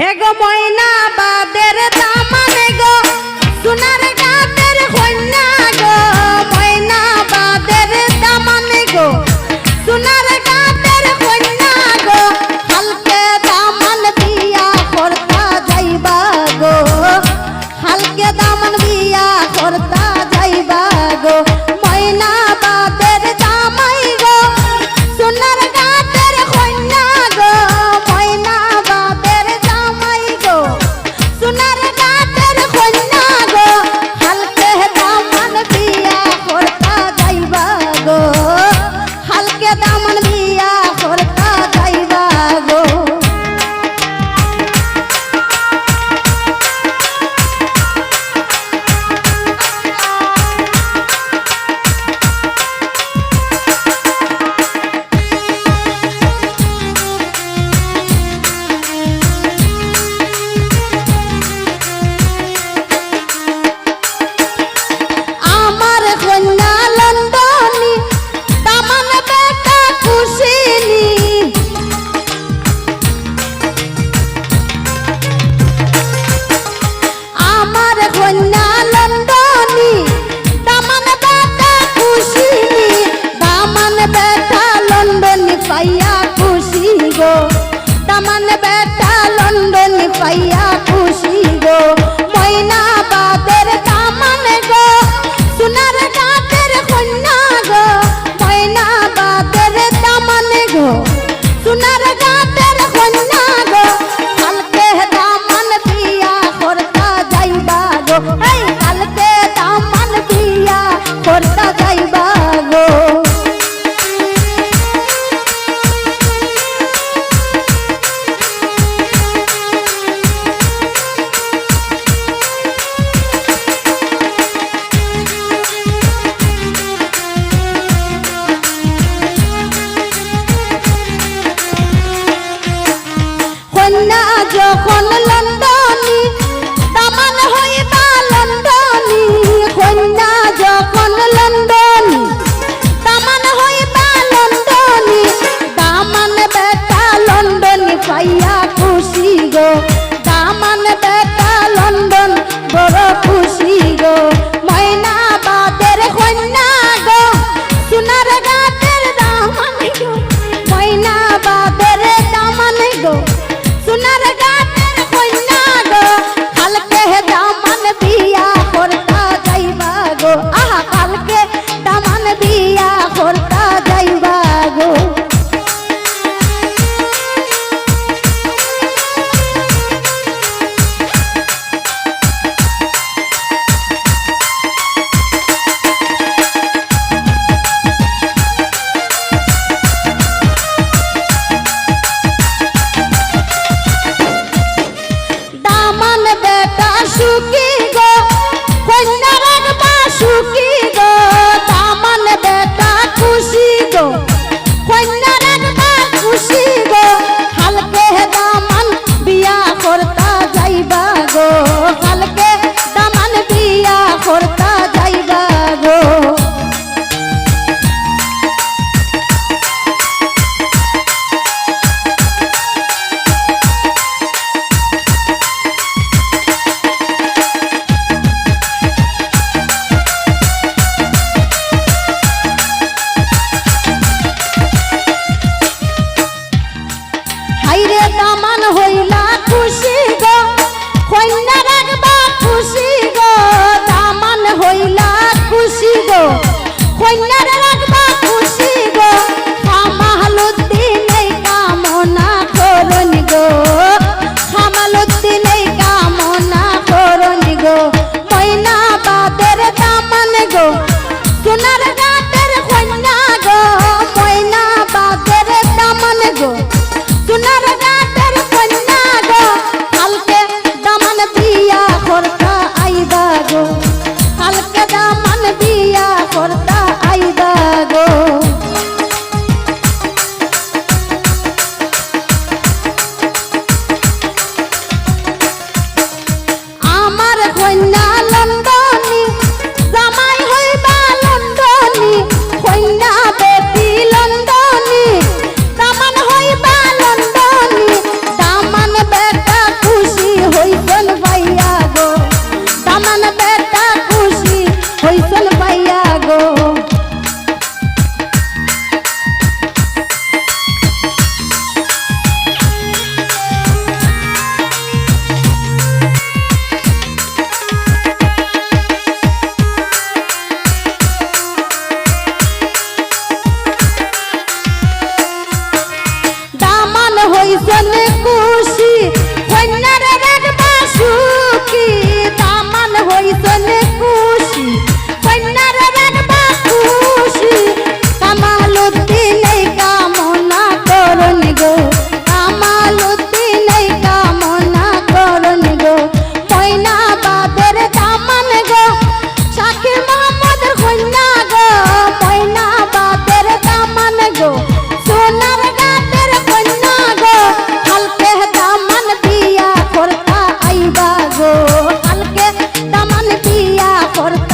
এগো ময়না বাদের দামানে গো সোনার গাতের কন্যা গো ময়না বাদের দামানে গো সোনার গাতের কন্যা গো হালকে দামান বিয়া করতা যাইবা গো হালকে দামান বিয়া করতা যাইবা গো ময়না বাদের জামাই গো সোনার গাতের কন্যা গো ময়না বাদের জামাই গো সোনার গাতের কন্যা গো হালকে দামান বিয়া করতা যাইবা গো হালকে দামান বিয়া করতা যাইবা গো আমার কন্যা লন্ডনী দামান বেটা খুশিনি আমার কন্যা লন্ডনী দামান বেটা খুশিনি দামান বেটা লন্ডনী পাইয়া খুশি গো দামান বেটা লন্ডনী পাইয়া খুশি গো ময়না বাদের দামান গো সোনার গাতের কন্যা গো ময়না বাদের দামান গো সোনার গাতের কন্যা গো কালকে দামান বিয়া করতা যাইবা গো এই কালকে দামান বিয়া করতা যাইবা গো কন্যা যখন লন্ডনী দামান হইবা লন্ডনী কন্যা যখন লন্ডনী দামান হইবা লন্ডনী দামান বেটা লন্ডনী পাইয়া খুশি গো দামান বেটা লন্ডন বড় খুশি গো ময়না বাদের কন্যা গো সোনার গাতের দামান গো ময়না বাদের দামান গো সোনার গাতের কন্যা করতে